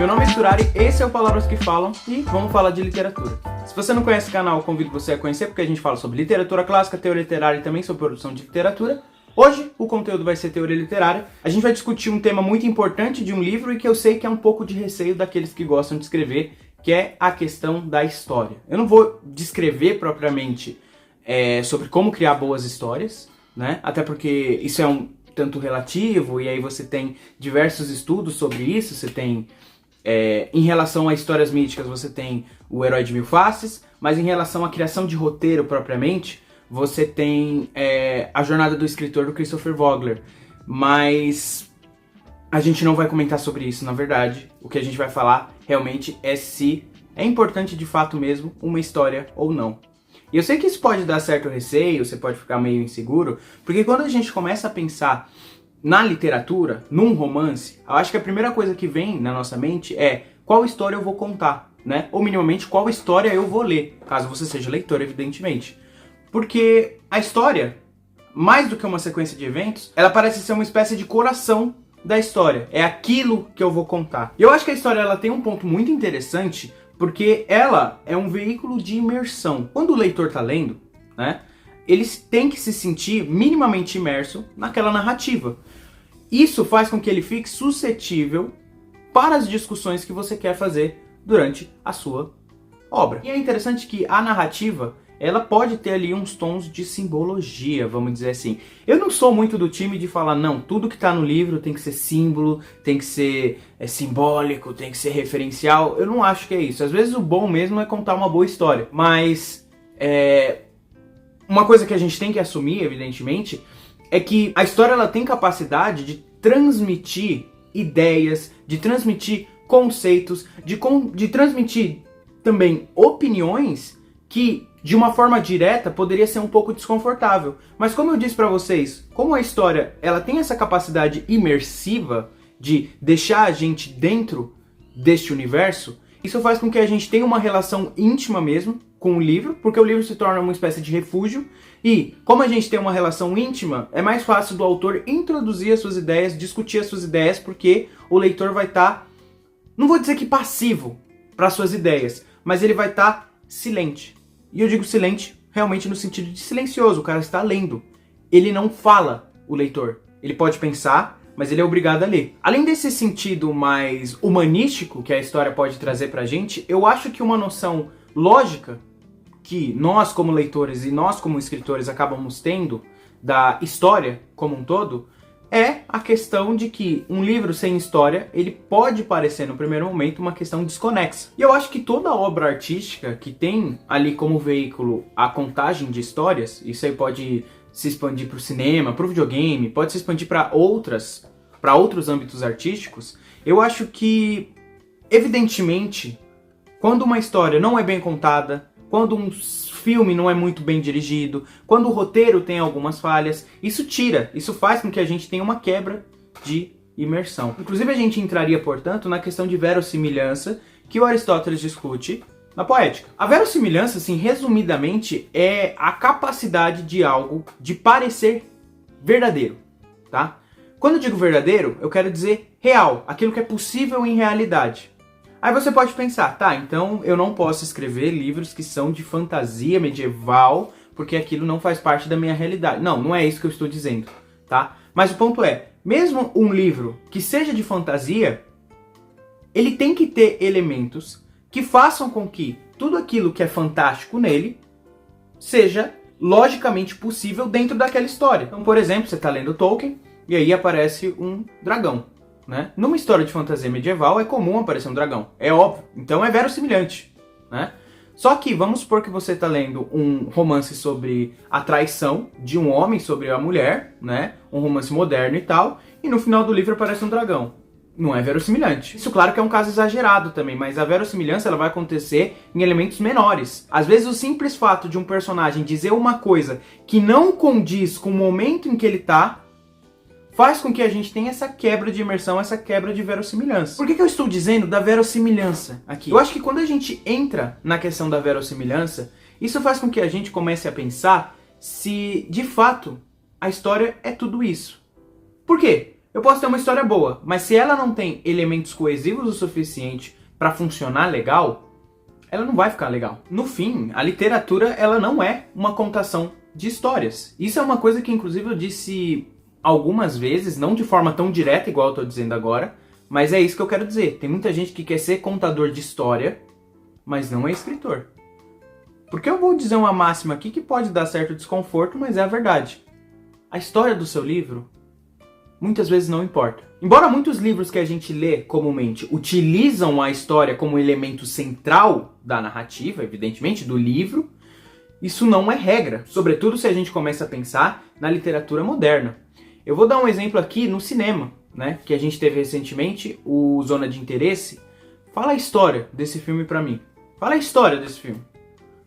Meu nome é Surari, esse é o Palavras que Falam e vamos falar de literatura. Se você não conhece o canal, eu convido você a conhecer porque a gente fala sobre literatura clássica, teoria literária e também sobre produção de literatura. Hoje o conteúdo vai ser teoria literária. A gente vai discutir um tema muito importante de um livro e que eu sei que é um pouco de receio daqueles que gostam de escrever, que é a questão da história. Eu não vou descrever propriamente sobre como criar boas histórias, né? Até porque isso é um tanto relativo e aí você tem diversos estudos sobre isso. Você tem, em relação a histórias míticas, você tem O Herói de Mil Faces, mas em relação à criação de roteiro propriamente, você tem A Jornada do Escritor, do Christopher Vogler. Mas a gente não vai comentar sobre isso, na verdade. O que a gente vai falar realmente é se é importante de fato mesmo uma história ou não. E eu sei que isso pode dar certo receio, você pode ficar meio inseguro, porque quando a gente começa a pensar na literatura, num romance, eu acho que a primeira coisa que vem na nossa mente é qual história eu vou contar, né? Ou minimamente qual história eu vou ler, caso você seja leitor, evidentemente. Porque a história, mais do que uma sequência de eventos, ela parece ser uma espécie de coração da história. É aquilo que eu vou contar. E eu acho que a história ela tem um ponto muito interessante, porque ela é um veículo de imersão. Quando o leitor está lendo, né, eles têm que se sentir minimamente imerso naquela narrativa. Isso faz com que ele fique suscetível para as discussões que você quer fazer durante a sua obra. E é interessante que a narrativa, ela pode ter ali uns tons de simbologia, vamos dizer assim. Eu não sou muito do time de falar, não, tudo que está no livro tem que ser símbolo, tem que ser simbólico, tem que ser referencial. Eu não acho que é isso. Às vezes o bom mesmo é contar uma boa história. Mas uma coisa que a gente tem que assumir, evidentemente, é que a história ela tem capacidade de transmitir ideias, de transmitir conceitos, de transmitir também opiniões que, de uma forma direta, poderia ser um pouco desconfortável. Mas como eu disse pra vocês, como a história ela tem essa capacidade imersiva de deixar a gente dentro deste universo, isso faz com que a gente tenha uma relação íntima mesmo com o livro, porque o livro se torna uma espécie de refúgio, e como a gente tem uma relação íntima, é mais fácil do autor introduzir as suas ideias, discutir as suas ideias, porque o leitor vai estar, não vou dizer que passivo para as suas ideias, mas ele vai estar silente. E eu digo silente realmente no sentido de silencioso, o cara está lendo. Ele não fala, o leitor. Ele pode pensar, mas ele é obrigado a ler. Além desse sentido mais humanístico que a história pode trazer pra gente, eu acho que uma noção lógica que nós como leitores e nós como escritores acabamos tendo da história como um todo é a questão de que um livro sem história, ele pode parecer no primeiro momento uma questão desconexa. E eu acho que toda obra artística que tem ali como veículo a contagem de histórias, isso aí pode se expandir para o cinema, para o videogame, pode se expandir para outros âmbitos artísticos, eu acho que, evidentemente, quando uma história não é bem contada, quando um filme não é muito bem dirigido, quando o roteiro tem algumas falhas, isso faz com que a gente tenha uma quebra de imersão. Inclusive a gente entraria, portanto, na questão de verossimilhança que o Aristóteles discute na Poética. A verossimilhança, assim, resumidamente, é a capacidade de algo de parecer verdadeiro, tá? Quando eu digo verdadeiro, eu quero dizer real, aquilo que é possível em realidade. Aí você pode pensar, tá, então eu não posso escrever livros que são de fantasia medieval, porque aquilo não faz parte da minha realidade. Não, não é isso que eu estou dizendo, tá? Mas o ponto é, mesmo um livro que seja de fantasia, ele tem que ter elementos que façam com que tudo aquilo que é fantástico nele seja logicamente possível dentro daquela história. Então, por exemplo, você está lendo Tolkien e aí aparece um dragão. Né? Numa história de fantasia medieval é comum aparecer um dragão, é óbvio, então é verossimilhante, né? Só que vamos supor que você está lendo um romance sobre a traição de um homem sobre a mulher, né? Um romance moderno e tal, e no final do livro aparece um dragão. Não é verossimilhante. Isso claro que é um caso exagerado também, mas a verossimilhança ela vai acontecer em elementos menores. Às vezes o simples fato de um personagem dizer uma coisa que não condiz com o momento em que ele está, faz com que a gente tenha essa quebra de imersão, essa quebra de verossimilhança. Por que eu estou dizendo da verossimilhança aqui? Eu acho que quando a gente entra na questão da verossimilhança, isso faz com que a gente comece a pensar se, de fato, a história é tudo isso. Por quê? Eu posso ter uma história boa, mas se ela não tem elementos coesivos o suficiente para funcionar legal, ela não vai ficar legal. No fim, a literatura ela não é uma contação de histórias. Isso é uma coisa que inclusive eu disse algumas vezes, não de forma tão direta igual eu estou dizendo agora, mas é isso que eu quero dizer. Tem muita gente que quer ser contador de história, mas não é escritor. Porque eu vou dizer uma máxima aqui que pode dar certo desconforto, mas é a verdade. A história do seu livro muitas vezes não importa. Embora muitos livros que a gente lê comumente utilizam a história como elemento central da narrativa, evidentemente, do livro, isso não é regra, sobretudo se a gente começa a pensar na literatura moderna. Eu vou dar um exemplo aqui no cinema, né, que a gente teve recentemente, o Zona de Interesse. Fala a história desse filme pra mim. Fala a história desse filme.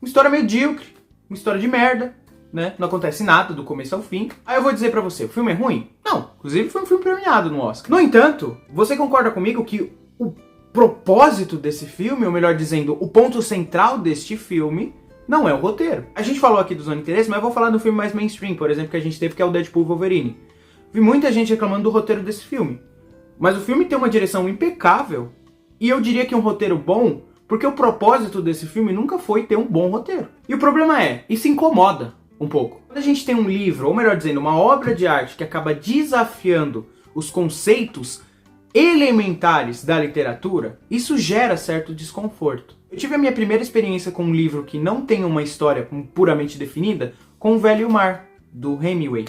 Uma história medíocre, uma história de merda, né? Não acontece nada do começo ao fim. Aí eu vou dizer pra você, o filme é ruim? Não, inclusive foi um filme premiado no Oscar. No entanto, você concorda comigo que o propósito desse filme, ou melhor dizendo, o ponto central deste filme, não é o roteiro. A gente falou aqui do Zona de Interesse, mas eu vou falar do filme mais mainstream, por exemplo, que a gente teve, que é o Deadpool Wolverine. Vi muita gente reclamando do roteiro desse filme. Mas o filme tem uma direção impecável, e eu diria que um roteiro bom, porque o propósito desse filme nunca foi ter um bom roteiro. E o problema é, isso incomoda um pouco. Quando a gente tem um livro, ou melhor dizendo, uma obra de arte que acaba desafiando os conceitos elementares da literatura, isso gera certo desconforto. Eu tive a minha primeira experiência com um livro que não tem uma história puramente definida, com O Velho Mar, do Hemingway.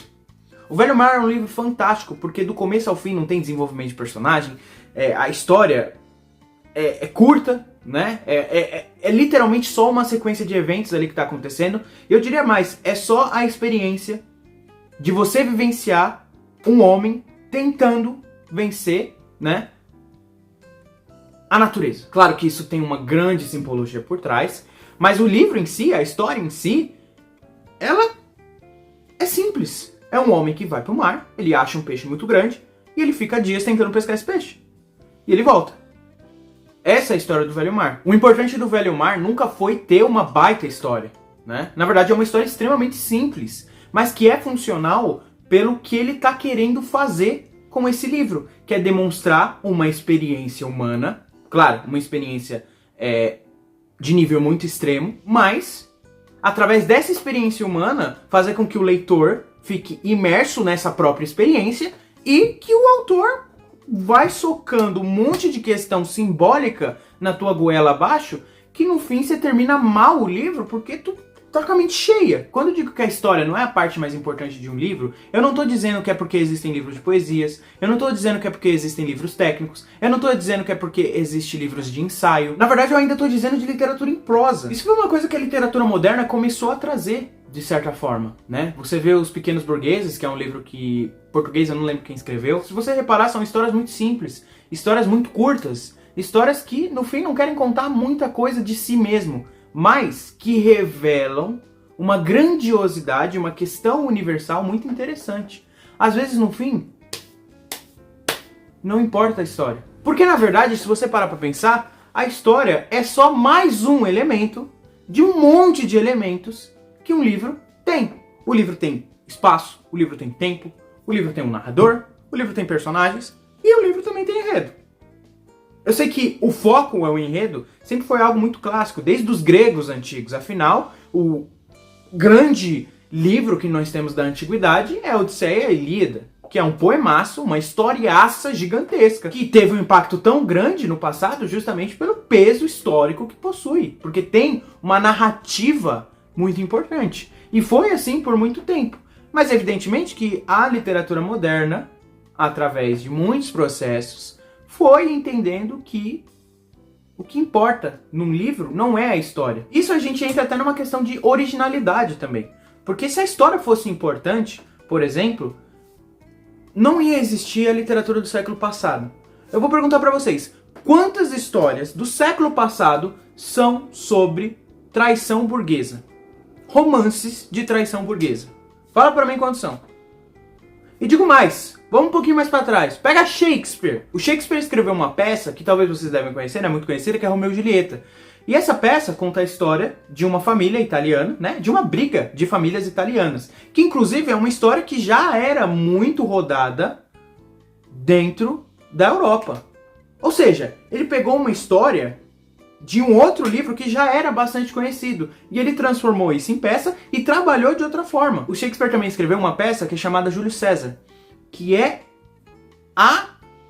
O Velho Mar é um livro fantástico, porque do começo ao fim não tem desenvolvimento de personagem, a história é curta, né? É literalmente só uma sequência de eventos ali que está acontecendo. Eu diria mais, é só a experiência de você vivenciar um homem tentando vencer, né, a natureza. Claro que isso tem uma grande simbologia por trás, mas o livro em si, a história em si, ela é simples. É um homem que vai para o mar, ele acha um peixe muito grande e ele fica dias tentando pescar esse peixe. E ele volta. Essa é a história do Velho Mar. O importante do Velho Mar nunca foi ter uma baita história, né? Na verdade é uma história extremamente simples, mas que é funcional pelo que ele está querendo fazer com esse livro, que é demonstrar uma experiência humana, claro, uma experiência de nível muito extremo, mas através dessa experiência humana fazer com que o leitor fique imerso nessa própria experiência e que o autor vai socando um monte de questão simbólica na tua goela abaixo, que no fim você termina mal o livro porque tu tá com a mente cheia. Quando eu digo que a história não é a parte mais importante de um livro, eu não tô dizendo que é porque existem livros de poesias, eu não tô dizendo que é porque existem livros técnicos, eu não tô dizendo que é porque existem livros de ensaio. Na verdade, eu ainda tô dizendo de literatura em prosa. Isso foi uma coisa que a literatura moderna começou a trazer, de certa forma, né? Você vê Os Pequenos Burgueses, que é um livro que, português, eu não lembro quem escreveu. Se você reparar, são histórias muito simples, histórias muito curtas, histórias que, no fim, não querem contar muita coisa de si mesmo, mas que revelam uma grandiosidade, uma questão universal muito interessante. Às vezes, no fim, não importa a história. Porque, na verdade, se você parar pra pensar, a história é só mais um elemento de um monte de elementos que um livro tem. O livro tem espaço, o livro tem tempo, o livro tem um narrador, o livro tem personagens e o livro também tem enredo. Eu sei que o foco é o enredo, sempre foi algo muito clássico, desde os gregos antigos. Afinal, o grande livro que nós temos da antiguidade é a Odisseia e a Ilíada, que é um poemaço, uma historiaça gigantesca, que teve um impacto tão grande no passado justamente pelo peso histórico que possui, porque tem uma narrativa muito importante. E foi assim por muito tempo. Mas evidentemente que a literatura moderna, através de muitos processos, foi entendendo que o que importa num livro não é a história. Isso a gente entra até numa questão de originalidade também. Porque se a história fosse importante, por exemplo, não ia existir a literatura do século passado. Eu vou perguntar pra vocês, quantas histórias do século passado são sobre traição burguesa? Romances de traição burguesa. Fala pra mim quantos são. E digo mais, vamos um pouquinho mais pra trás. Pega Shakespeare. O Shakespeare escreveu uma peça que talvez vocês devem conhecer, é muito conhecida, que é Romeu e Julieta. E essa peça conta a história de uma família italiana, né? De uma briga de famílias italianas. Que inclusive é uma história que já era muito rodada dentro da Europa. Ou seja, ele pegou uma história de um outro livro que já era bastante conhecido, e ele transformou isso em peça e trabalhou de outra forma. O Shakespeare também escreveu uma peça que é chamada Júlio César, que é a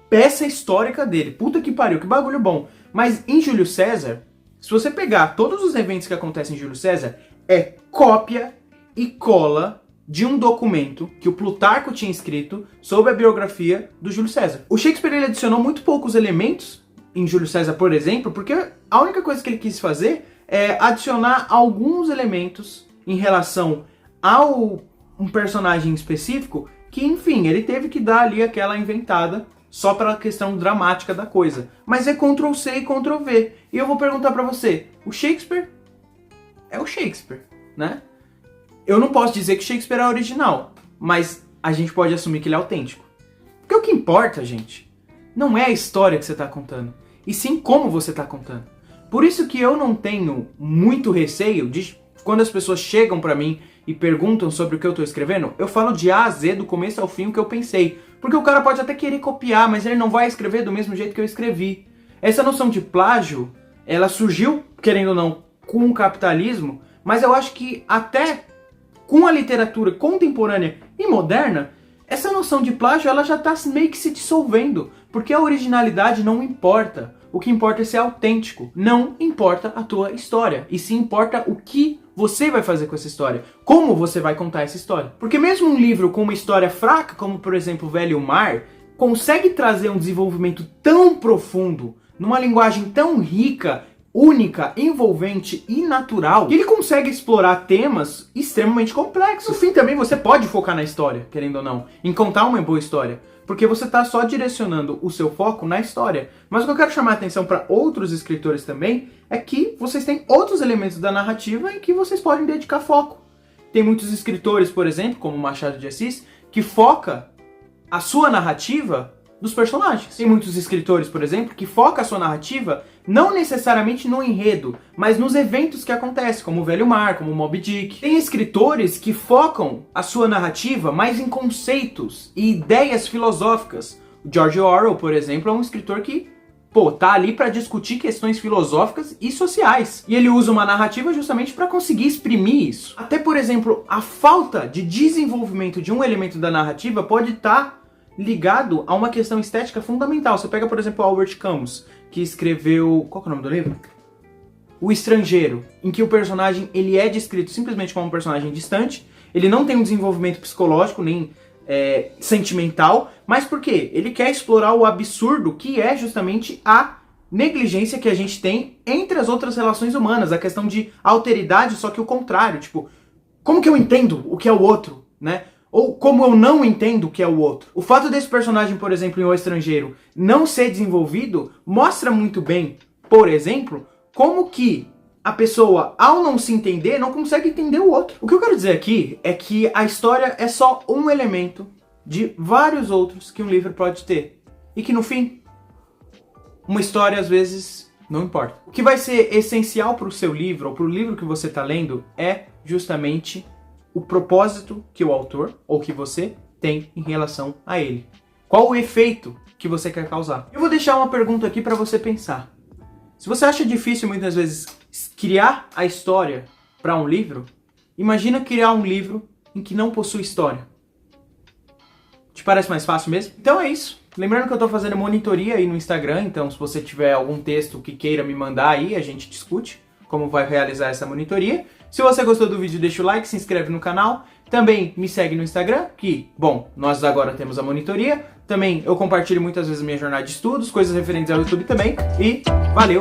peça histórica dele. Puta que pariu, que bagulho bom. Mas em Júlio César, se você pegar todos os eventos que acontecem em Júlio César, é cópia e cola de um documento que o Plutarco tinha escrito sobre a biografia do Júlio César. O Shakespeare ele adicionou muito poucos elementos em Júlio César, por exemplo, porque a única coisa que ele quis fazer é adicionar alguns elementos em relação a um personagem específico que, enfim, ele teve que dar ali aquela inventada só pela questão dramática da coisa. Mas é Ctrl+C e Ctrl+V. E eu vou perguntar pra você, o Shakespeare é o Shakespeare, né? Eu não posso dizer que Shakespeare é original, mas a gente pode assumir que ele é autêntico. Porque o que importa, gente, não é a história que você está contando, e sim como você está contando. Por isso que eu não tenho muito receio de quando as pessoas chegam pra mim e perguntam sobre o que eu estou escrevendo, eu falo de A a Z, do começo ao fim, o que eu pensei. Porque o cara pode até querer copiar, mas ele não vai escrever do mesmo jeito que eu escrevi. Essa noção de plágio, ela surgiu, querendo ou não, com o capitalismo, mas eu acho que até com a literatura contemporânea e moderna, essa noção de plágio ela já está meio que se dissolvendo, porque a originalidade não importa. O que importa é ser autêntico. Não importa a tua história, e sim importa o que você vai fazer com essa história, como você vai contar essa história. Porque mesmo um livro com uma história fraca, como por exemplo Velho Mar, consegue trazer um desenvolvimento tão profundo, numa linguagem tão rica, única, envolvente e natural, que ele consegue explorar temas extremamente complexos. No fim também você pode focar na história, querendo ou não, em contar uma boa história, porque você está só direcionando o seu foco na história. Mas o que eu quero chamar a atenção para outros escritores também é que vocês têm outros elementos da narrativa em que vocês podem dedicar foco. Tem muitos escritores, por exemplo, como Machado de Assis, que foca a sua narrativa dos personagens. Tem muitos escritores, por exemplo, que foca a sua narrativa não necessariamente no enredo, mas nos eventos que acontecem, como o Velho Mar, como o Moby Dick. Tem escritores que focam a sua narrativa mais em conceitos e ideias filosóficas. O George Orwell, por exemplo, é um escritor que, tá ali para discutir questões filosóficas e sociais. E ele usa uma narrativa justamente para conseguir exprimir isso. Até, por exemplo, a falta de desenvolvimento de um elemento da narrativa pode estar ligado a uma questão estética fundamental. Você pega, por exemplo, Albert Camus, que escreveu... Qual que é o nome do livro? O Estrangeiro, em que o personagem ele é descrito simplesmente como um personagem distante, ele não tem um desenvolvimento psicológico nem sentimental, mas por quê? Ele quer explorar o absurdo que é justamente a negligência que a gente tem entre as outras relações humanas, a questão de alteridade, só que o contrário, tipo, como que eu entendo o que é o outro, né? Ou como eu não entendo o que é o outro. O fato desse personagem, por exemplo, em O Estrangeiro, não ser desenvolvido, mostra muito bem, por exemplo, como que a pessoa, ao não se entender, não consegue entender o outro. O que eu quero dizer aqui é que a história é só um elemento de vários outros que um livro pode ter. E que no fim, uma história às vezes não importa. O que vai ser essencial para o seu livro, ou para o livro que você está lendo, é justamente o propósito que o autor, ou que você, tem em relação a ele. Qual o efeito que você quer causar? Eu vou deixar uma pergunta aqui para você pensar. Se você acha difícil muitas vezes criar a história para um livro, imagina criar um livro em que não possui história. Te parece mais fácil mesmo? Então é isso. Lembrando que eu estou fazendo monitoria aí no Instagram, então se você tiver algum texto que queira me mandar aí, a gente discute como vai realizar essa monitoria. Se você gostou do vídeo, deixa o like, se inscreve no canal. Também me segue no Instagram, que, bom, nós agora temos a monitoria. Também eu compartilho muitas vezes minha jornada de estudos, coisas referentes ao YouTube também. E valeu!